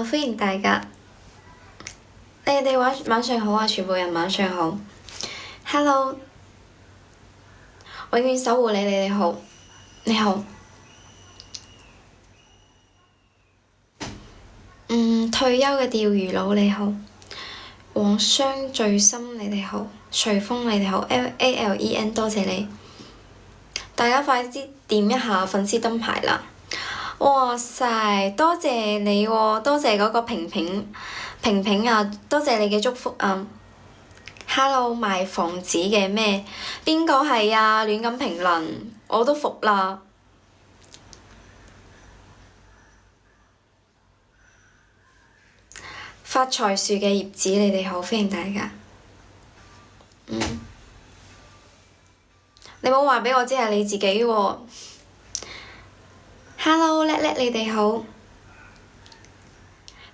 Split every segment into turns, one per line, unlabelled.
歡迎大家，你哋晚上好啊！全部人晚上好，Hello，永遠守護你，你哋好，你好。退休嘅釣魚佬你好，黃霜最深你哋好，隨風你哋好，LALEN 多謝你，大家快啲點一下粉絲燈牌啦！哇塞，多謝你喎，多謝嗰個平平啊，多謝你嘅祝福啊！Hello， 賣房子嘅咩？邊個係啊？亂咁評論，我都服啦！發財樹嘅葉子，你哋好，歡迎大家。你冇話畀我知係你自己喎。Hello，叻叻，你哋好。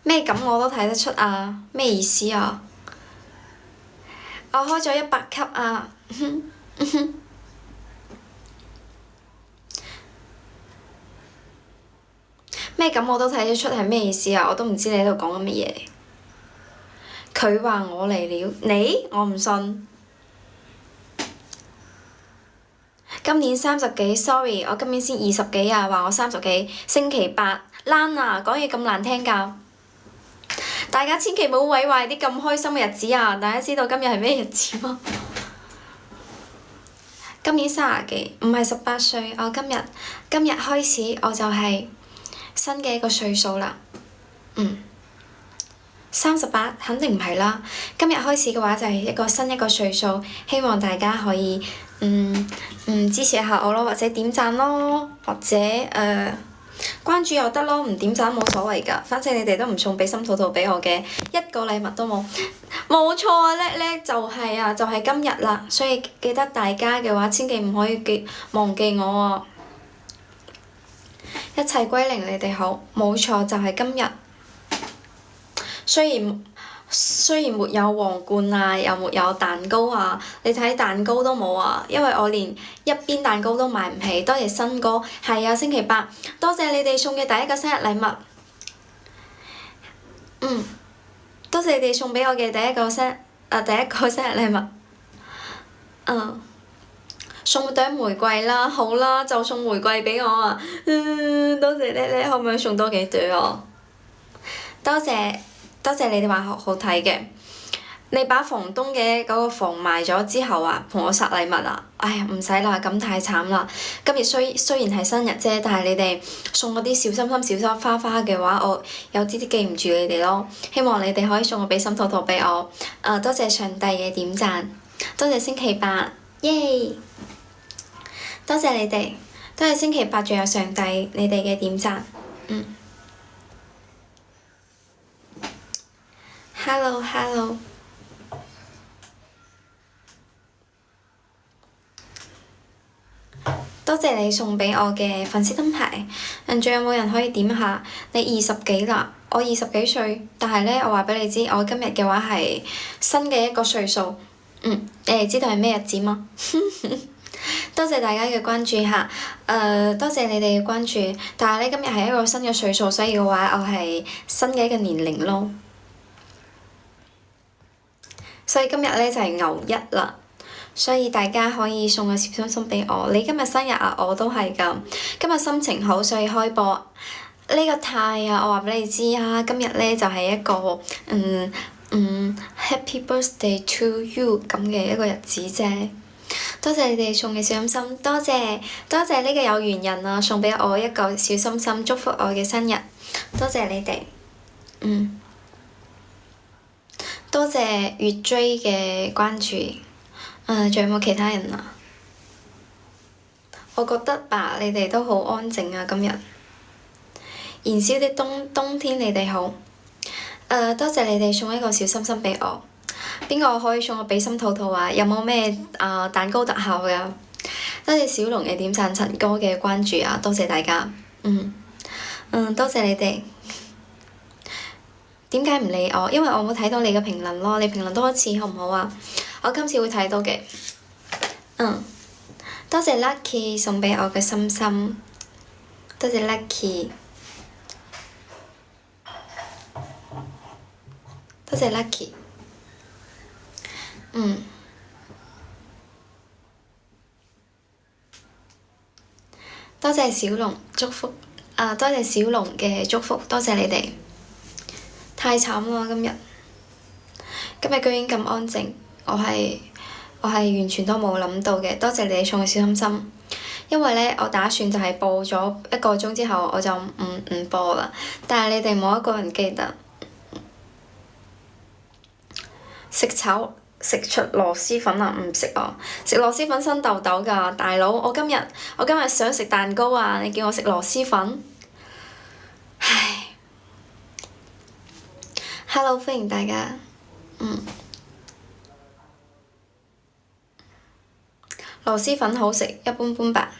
咩咁我都睇得出啊？咩意思啊？我開咗100級啊！咩咁我都睇得出係咩意思啊？我都唔知你喺度講緊乜嘢。佢話我嚟了，你？我唔信。今年30幾，sorry，我今年先20幾啊，話我30幾，星期8，爛啊，講嘢咁難聽㗎。大家千祈唔好毀壞啲咁開心嘅日子啊！大家知道今日係咩日子嗎？今年30幾，唔係18歲，我今日開始我就係新嘅一個歲數啦。38肯定唔係啦，今日開始嘅話就係新一個歲數，希望大家可以支持下我咯，或者點讚咯，或者關注又得咯，唔點讚冇所謂㗎，反正你哋都唔送畀心兔兔畀我嘅，一個禮物都冇，冇錯啊！叻叻就係啊，就係今日啦，所以記得大家嘅話，千祈唔可以忘記我啊！一切歸零，你哋好，冇錯就係今日。雖然沒有皇冠啊，又沒有蛋糕啊，你睇蛋糕都冇啊，因為我連一邊蛋糕都買唔起。多謝新哥，係啊，星期8，多謝你哋送嘅第一個生日禮物。多謝你哋送畀我嘅第一個生日禮物。送朵玫瑰啦，好啦，就送玫瑰畀我啊！多謝叻叻，可唔可以送多幾朵啊？多謝你哋話好睇嘅，你把房東嘅嗰個房賣咗之後啊，同我殺禮物啊！哎呀，唔使啦，咁太慘啦！今日雖然係生日啫，但係你哋送嗰啲小心心、小花花嘅話，我有啲記唔住你哋咯。希望你哋可以送個畀心兔兔畀我。多謝上帝嘅點讚，多謝星期8，耶！多謝你哋，多謝星期8，仲有上帝你哋嘅點讚。Hello，多謝你送畀我嘅粉絲燈牌。仲有冇人可以點下？你20幾啦，我20幾歲，但係呢，我話畀你知，我今日嘅話係新嘅一個歲數。你哋知道係咩日子嗎？多謝大家嘅關注下，多謝你哋嘅關注。但係呢，今日係一個新嘅歲數，所以嘅話，我係新嘅一個年齡咯。所以今日呢，就係牛1啦，所以大家可以送個小心心畀我。你今日生日啊，我都係㗎。今日心情好，所以開播。呢個太啊，我話畀你知啊，今日呢，就係一個Happy Birthday to you 咁嘅一個日子啫。多謝你哋送嘅小心心，多謝呢個有緣人啊，送畀我一個小心心，祝福我嘅生日。多謝你哋，多謝月追嘅關注，仲有冇其他人啊？我覺得吧，你哋都好安靜啊，今日。燃燒的冬天，你哋好。多謝你哋送一個小心心畀我。邊個可以送我畀心兔兔啊？有冇咩蛋糕特效㗎？多謝小龍嘅點讚，陳哥嘅關注啊！多謝大家。多謝你哋。點解唔理我？因為我冇睇到你嘅評論咯。你評論多一次好唔好啊？我今次會睇到嘅。多謝 Lucky 送畀我嘅心心。多謝 Lucky。多謝 Lucky。多謝小龍祝福，多謝小龍嘅祝福，多謝你哋。太慘啦！今日居然咁安靜，我係完全都冇諗到嘅。多謝你哋送嘅小心心，因為咧我打算就係播咗1個鐘之後我就唔播啦，但係你哋冇一個人記得。食出螺絲粉啊？唔食啊！食螺絲粉生痘痘㗎，大佬！我今日想食蛋糕啊！你叫我食螺絲粉？唉。Hello， 歡迎大家。螺絲粉好食，一般般吧。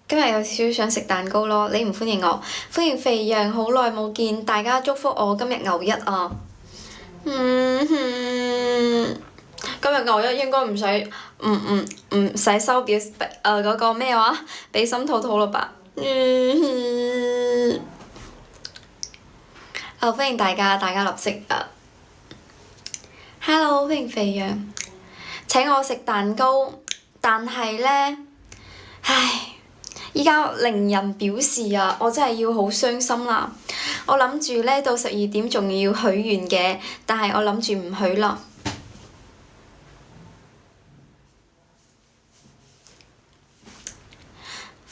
今日有少少想食蛋糕咯，你唔歡迎我？歡迎肥羊，好耐冇見，大家祝福我今日牛一啊！今日牛一應該唔使收表嗰個咩話俾心兔兔啦吧？歡迎大家立即Hello， 歡迎肥羊，請我食蛋糕，但係咧，唉，依家零人表示啊，我真係要好傷心啦！我諗住咧到12點仲要許願嘅，但係我諗住唔許啦。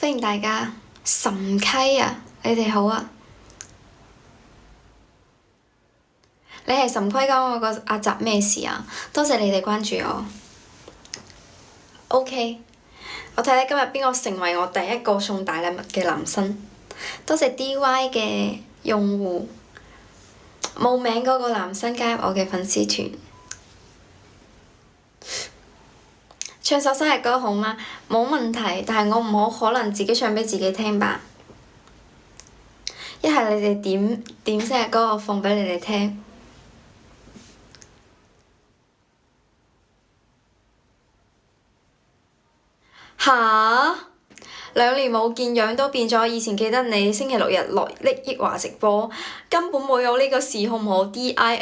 歡迎大家，岑溪啊，你哋好啊！你係岑溪嗰個阿澤咩事啊？多謝你哋關注我。OK， 我睇睇今日邊個成為我第一個送大禮物嘅男生。多謝 DY 嘅用戶，冇名嗰個男生加入我嘅粉絲團。唱首生日歌好嗎？冇問題，但係我唔可能自己唱畀自己聽吧。一係你哋點生日歌，我放畀你哋聽。吓？2年冇見，樣都變咗。以前記得你星期6日來憶華直播，根本冇有呢個事，好唔好？DILEMMA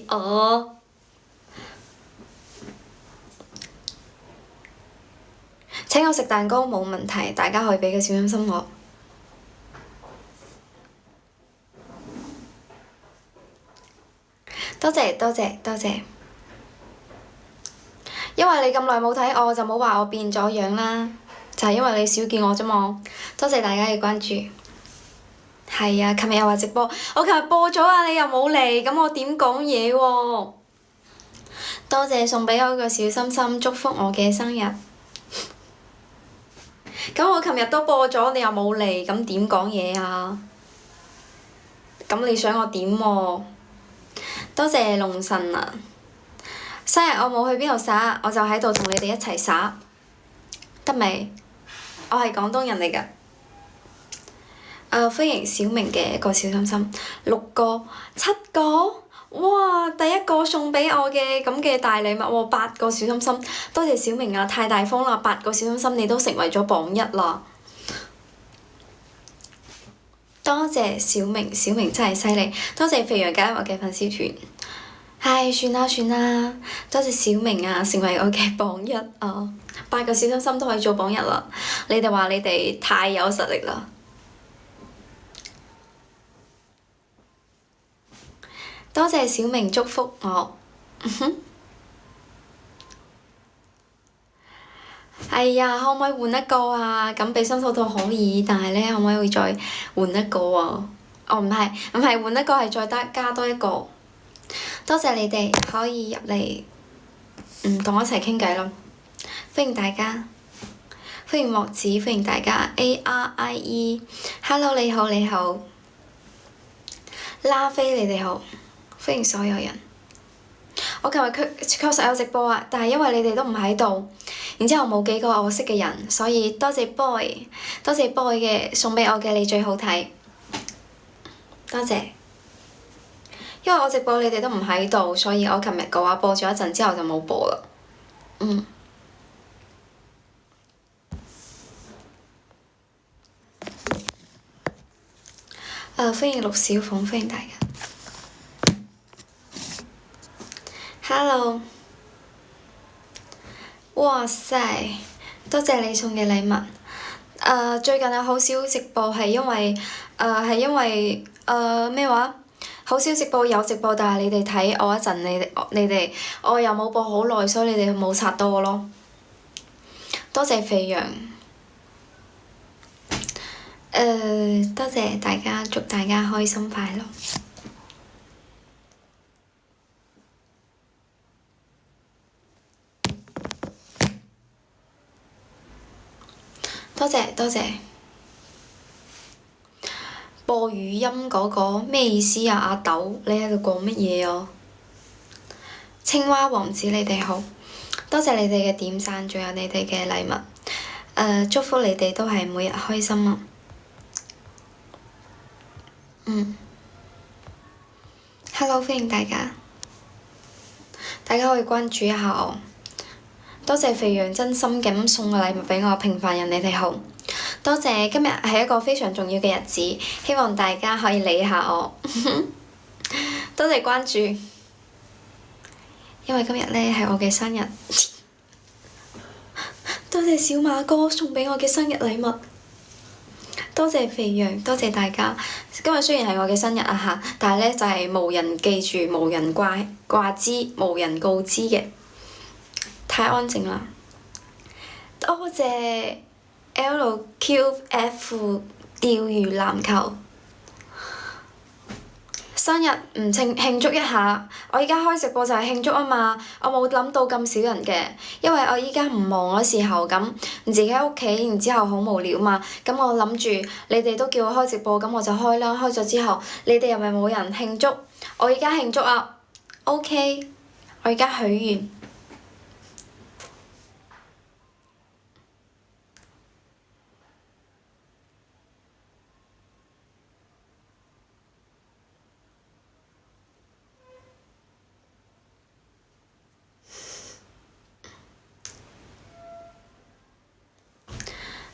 啊！請我食蛋糕冇問題，大家可以畀個小心心我。多謝。因為你咁耐冇睇我，就冇話我變咗樣啦。就係因為你少見我啫嘛。多謝大家嘅關注。係啊，琴日又話直播，我琴日播咗啊，你又冇嚟，咁我點講嘢喎？多謝送畀我個小心心，祝福我嘅生日。咁我琴日都播咗，你又冇嚟，咁點講嘢啊？咁你想我點喎？多謝龍神啊！生日我冇去邊度耍，我就喺度同你哋一齊耍，得未？我係廣東人嚟㗎。歡迎小明嘅一個小心心，6個、7個，哇！第一個送畀我嘅咁嘅大禮物喎，8個小心心，多謝小明啊，太大方啦，8個小心心你都成為咗榜1啦。多謝小明真係犀利，多謝肥羊加入我嘅粉絲團。唉，算啦，多謝小明啊，成為我嘅榜1啊，8個小心心都可以做榜1啦。你哋話你哋太有實力啦。多謝小明祝福我。哎呀，可唔可以換一個啊？咁畀心兔兔可以，但係咧可唔可以再換一個啊？哦，唔係換一個係再加多一個。多謝你哋可以入嚟，同我一齊傾偈咯。歡迎大家，歡迎莫子，歡迎大家 ARIE。Hello， 你好。拉菲你哋好，歡迎所有人。我琴日確實有直播啊，但係因為你哋都唔喺度，然之後冇幾個我識嘅人，所以多謝 boy 嘅送畀我嘅你最好睇，多謝。因為我直播你哋都唔喺度，所以我琴日嘅話播咗一陣之後就冇播啦。歡迎陸小鳳，歡迎大家。Hello，哇塞，多謝你送嘅禮物。最近有好少直播係因為咩話？好少直播，有直播，但係你哋睇我一陣，你哋我又冇播好耐，所以你哋冇刷到我咯。多謝肥羊。多謝大家，祝大家開心快樂。多謝多謝。播語音嗰個咩意思啊？阿豆，你喺度講乜嘢啊？青蛙王子，你哋好，多謝你哋嘅點讚，仲有你哋嘅禮物。祝福你哋都係每日開心啊！Hello，歡迎大家，大家可以關注一下我。多謝肥羊真心咁送個禮物畀我，平凡人你哋好。多謝，今日係一個非常重要嘅日子，希望大家可以理下我。多謝關注，因為今日呢係我嘅生日。多謝小馬哥送畀我嘅生日禮物。多謝肥羊，多謝大家。今日雖然係我嘅生日啊嚇，但係呢就係無人記住、無人掛知、無人告知嘅。太安靜啦！多謝 LQF 釣魚籃球。生日唔慶祝一下，我而家開直播就係慶祝啊嘛！我冇諗到咁少人嘅，因為我而家唔忙嘅時候咁，自己喺屋企，然之後好無聊嘛。咁我諗住你哋都叫我開直播，咁我就開啦。開咗之後，你哋又咪冇人慶祝，我而家慶祝啊！OK，我而家許願。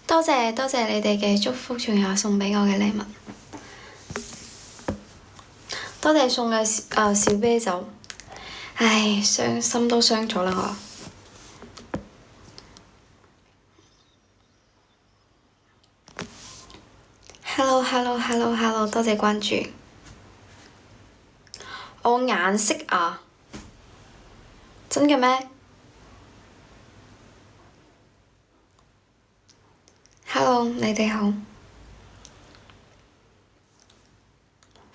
多謝多謝你哋嘅祝福，仲有送畀我嘅禮物。多謝送嘅小啤酒，唉，傷心都傷咗啦我。Hello，多謝關注。我顏色啊？真嘅咩？Hello，你哋好，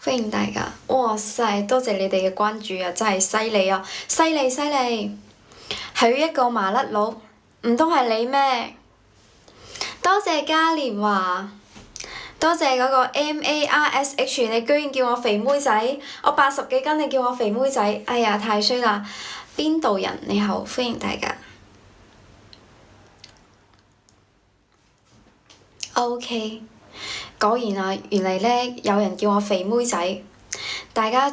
歡迎大家。哇塞，多謝你哋嘅關注啊，真係犀利啊，犀利！許一個麻甩佬，唔通係你咩？多謝嘉年華，多謝嗰個 MARSH，你居然叫我肥妹仔，我80幾斤，你叫我肥妹仔，哎呀太衰啦！邊度人？你好，歡迎大家。OK， 果然啊，原嚟呢，有人叫我肥妹仔，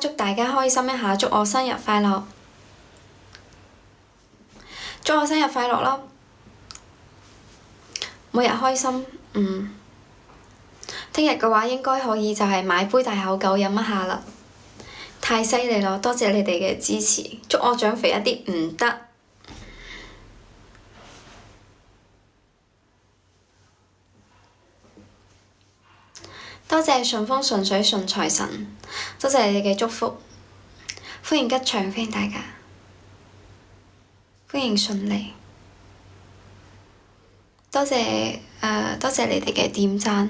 祝大家開心一下，祝我生日快樂，祝我生日快樂咯，每日開心。聽日嘅話應該可以就係買杯大口狗飲一下啦，太犀利咯！多謝你哋嘅支持，祝我長肥一啲唔得。多謝順風順水順財神，多謝你哋嘅祝福，歡迎吉祥，歡迎大家，歡迎順利，多謝你哋嘅點讚，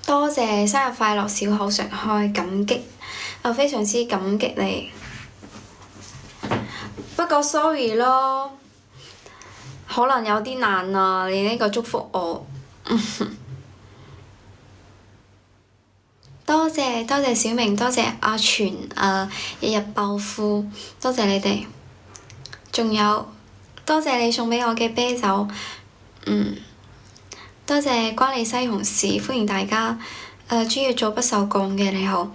多謝生日快樂小口常開，感激，我非常之感激你。不過 sorry 咯，可能有啲難啊，你呢個祝福我。多謝小明，多謝阿全，日日暴富，多謝你哋。仲有多謝你送畀我嘅啤酒，多謝關你西紅柿，歡迎大家。專業做不鏽鋼嘅你好，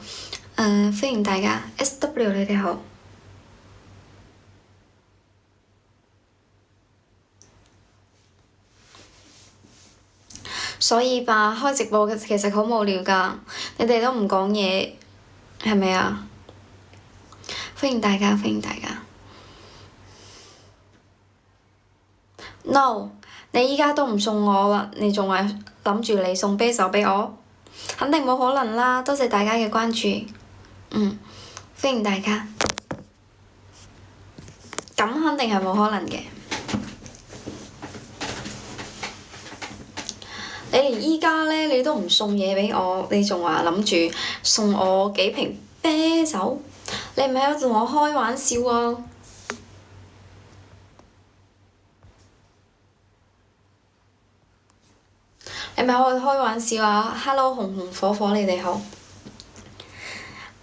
歡迎大家。SW 你哋好。所以吧，開直播其實好無聊㗎，你哋都唔講嘢，係咪啊？歡迎大家，歡迎大家。No，你依家都唔送我啦，你仲係諗住你送啤酒畀我？肯定冇可能啦！多謝大家嘅關注，歡迎大家。咁肯定係冇可能嘅。你連依家咧，你都唔送嘢畀我，你仲話諗住送我幾瓶啤酒？你唔係喺度同我開玩笑啊？你咪喺度開玩笑啊 ！Hello，紅紅火火，你哋好。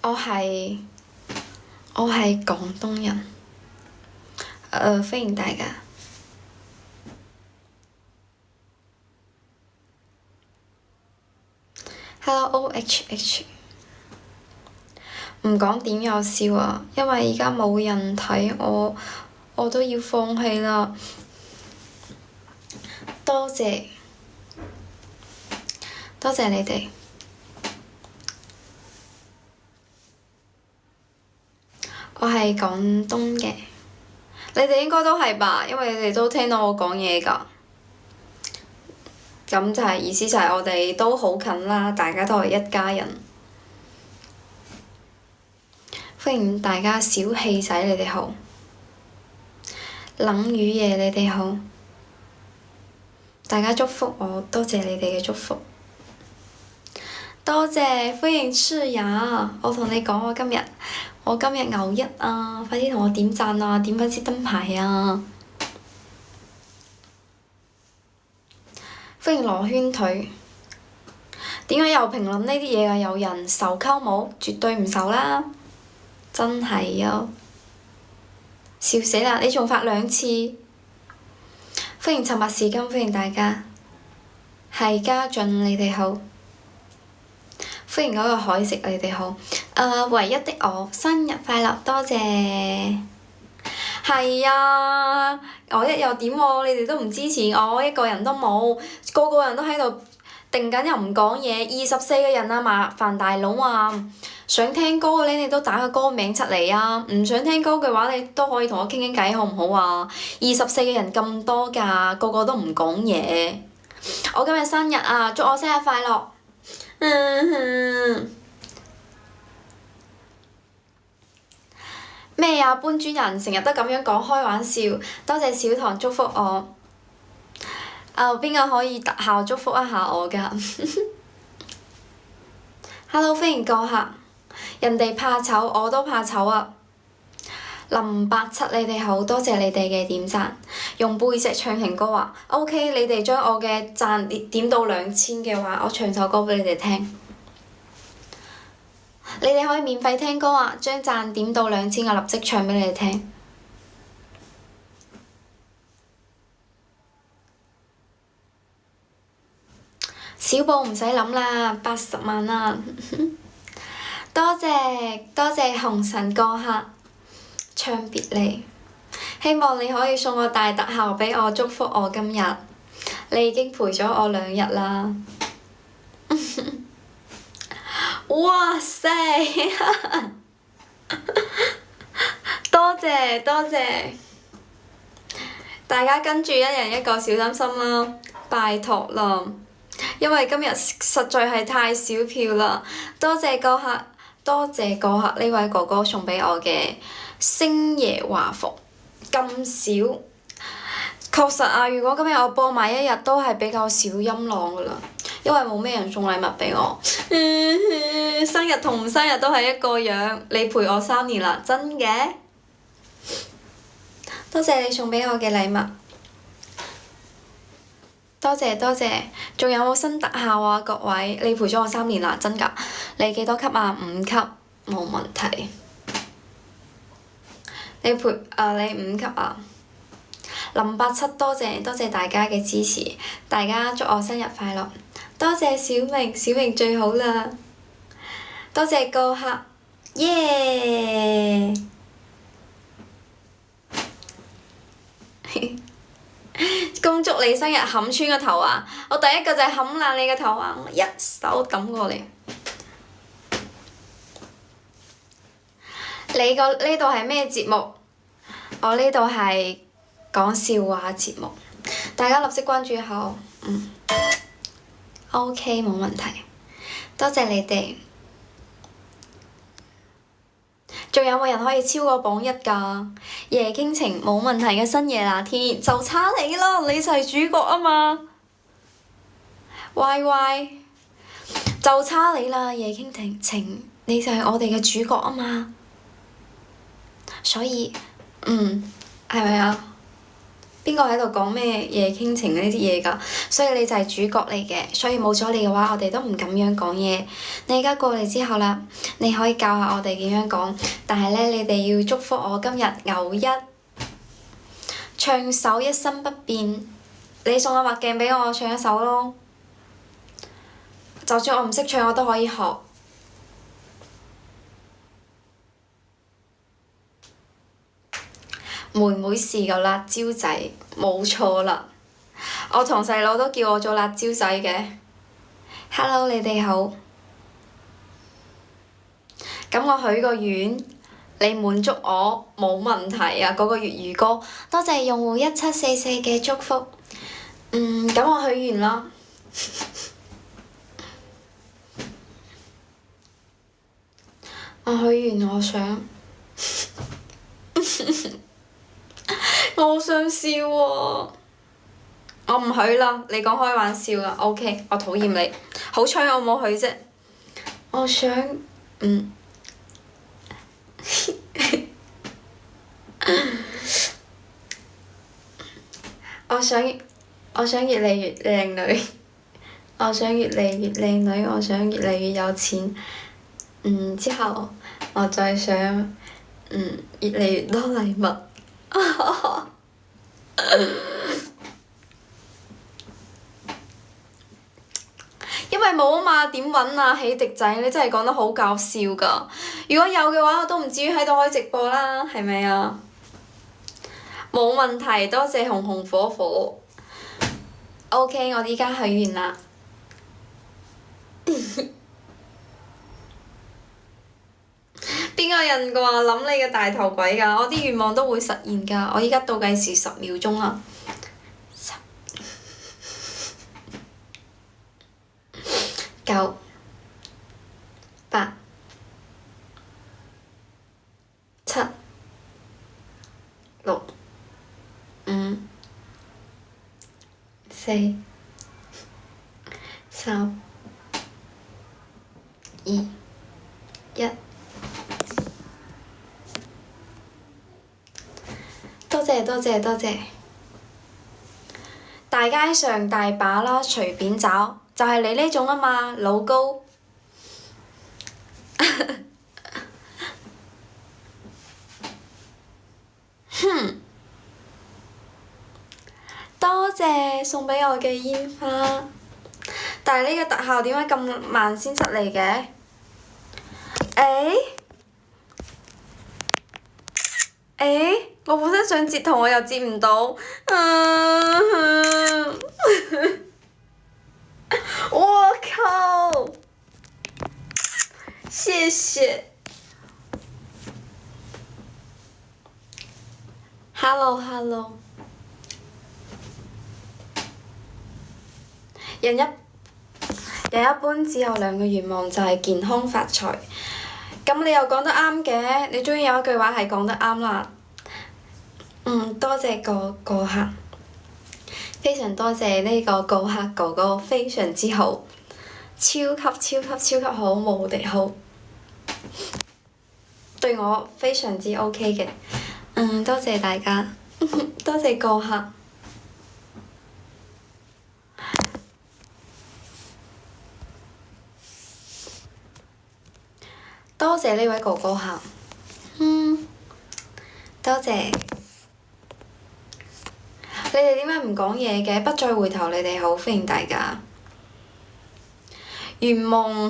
我係廣東人。歡迎大家。Hello，OHH。唔講點有笑啊，因為而家冇人睇我，我都要放棄啦。多謝你哋。我係廣東嘅，你哋應該都係吧，因為你哋都聽到我講嘢㗎。咁就係意思就係我哋都好近啦，大家都係一家人。歡迎大家小氣仔，你哋好。冷雨夜，你哋好。大家祝福我，多謝你哋嘅祝福。多謝，歡迎赤雅。我同你講，我今日牛一啊！快啲同我點讚啊，點返支燈牌啊！歡迎羅圈腿。點解又評論呢啲嘢啊？有人受溝冇？絕對唔受啦！真係啊！笑死啦！你仲發2次。歡迎沉默是金，歡迎大家。係家俊，你哋好。歡迎嗰個海食，你哋好。唯一的我，生日快樂，多謝。係啊，我一又點喎？你哋都唔支持我，一個人都冇，個個人都喺度定緊又唔講嘢。24個人啊，麻煩大佬啊！想聽歌嘅咧，你都打個歌名出嚟啊！唔想聽歌嘅話，你都可以同我傾傾偈，好唔好啊？24個人咁多㗎，個個都唔講嘢。我今日生日啊，祝我生日快樂！咩啊？搬磚人成日都咁樣講開玩笑，多謝小唐祝福我。邊個可以特效祝福一下我㗎？Hello，歡迎過客。人哋怕醜，我都怕醜啊！林87，你哋好，多謝你哋嘅點讚。用背脊唱情歌啊！OK，你哋將我嘅讚點到2000嘅話，我唱首歌畀你哋聽。你哋可以免費聽歌啊！將讚點到2000，我立即唱畀你哋聽。小布唔使諗啦，80萬啦！多謝紅塵過客，唱別離。希望你可以送個大特效畀我，祝福我今日。你已經陪咗我2日啦。哇塞！多謝，大家跟住一人一個小心心啦，拜託啦！因為今日實在係太少票啦。多謝過客呢位哥哥送畀我嘅星爺華服，咁少。確實啊，如果今日我播埋一日都係比較少音浪㗎啦，因為冇咩人送禮物畀我。生日同唔生日都係一個樣，你陪我3年啦，真嘅？多謝你送畀我嘅禮物，多謝，仲有冇新特效啊？各位，你陪咗我3年啦，真㗎？你幾多級啊？5級，冇問題。你5級啊？林87，多謝大家嘅支持，大家祝我生日快樂。多謝小明最好啦。多謝過客，耶！恭祝你生日冚穿個頭啊！我第一個就係冚爛你個頭啊！我一手抌過嚟。你個呢度係咩節目？我呢度係講笑話節目，大家立即關注一下我。OK， 冇問題，多謝你哋。仲有冇人可以超過榜一㗎？夜傾情冇問題嘅新夜那天就差你啦，你就係主角啊嘛！Y Y 就差你啦，夜傾情你就係我哋嘅主角啊嘛！所以係咪啊？邊個喺度講咩夜傾情呢啲嘢㗎？所以你就係主角嚟嘅，所以冇咗你嘅話，我哋都唔咁樣講嘢。你而家過嚟之後啦，你可以教下我哋點樣講，但係咧，你哋要祝福我今日牛一唱首一生不變。你送個墨鏡俾我唱一首咯，就算我唔識唱，我都可以學。妹妹是個辣椒仔，冇錯啦！我同細佬都叫我做辣椒仔嘅。Hello， 你哋好。咁我許個願，你滿足我冇問題啊！嗰個粵語歌，多謝用戶1744嘅祝福。咁我許願啦。我許願，我想。我好想笑喎！我唔許啦，你講開玩笑啦。OK， 我討厭你。好彩我冇許啫。我想，我想越嚟越靚女。我想越嚟越靚女，我想越嚟越有錢。之後我再想，越嚟越多禮物。因為冇啊嘛，點揾啊？喜迪仔，你真係講得好搞笑㗎！如果有嘅話，我都唔至於喺度開直播啦，係咪啊？冇問題，多謝紅紅火火。OK， 我依家許完啦。邊個人話諗你嘅大頭鬼㗎？我啲願望都會實現㗎。我依家倒計時10秒鐘啦。10、9、8、7、6、5、4、3、2、1。多謝多謝多謝！大街上大把啦，隨便找，就係你呢種啊嘛，老高。多謝送畀我嘅煙花，但係呢個特效點解咁慢先出嚟嘅？我本身想截圖，我又截唔到。我靠！謝謝。Hello。人一般只有2個願望，就係健康發財。咁你又講得啱嘅，你終於有一句話係講得啱啦。多謝個客，非常多謝呢個客哥哥，非常之好，超級好，無敵好，對我非常之 OK 嘅。多謝大家，多謝個客，多謝呢位哥哥客，多謝。你哋點解唔講嘢嘅？不再回頭，你哋好，歡迎大家。願望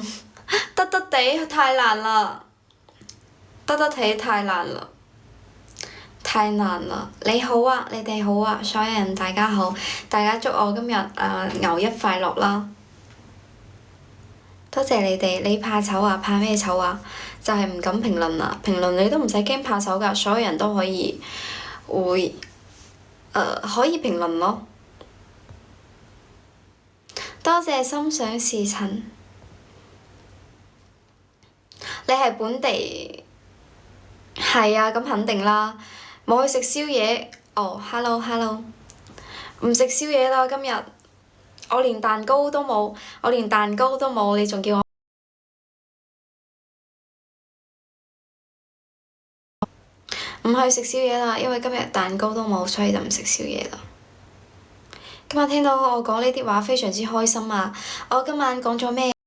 得地太難啦，得體太難啦，太難啦！你好啊，你哋好啊，所有人大家好，大家祝我今日牛一快樂啦！多謝你哋，你怕醜啊？怕咩醜啊？就係唔敢評論啊！評論你都唔使驚怕醜㗎，所有人都可以可以評論咯。多謝心想事成。你係本地？係啊，咁肯定啦。冇去食宵夜。哦，hello hello。唔食宵夜啦，今日。我連蛋糕都冇，你仲叫我唔去食宵夜啦？因為今日蛋糕都冇，所以就唔食宵夜啦。今日聽到我講呢啲話，非常之開心啊！我今晚講咗咩？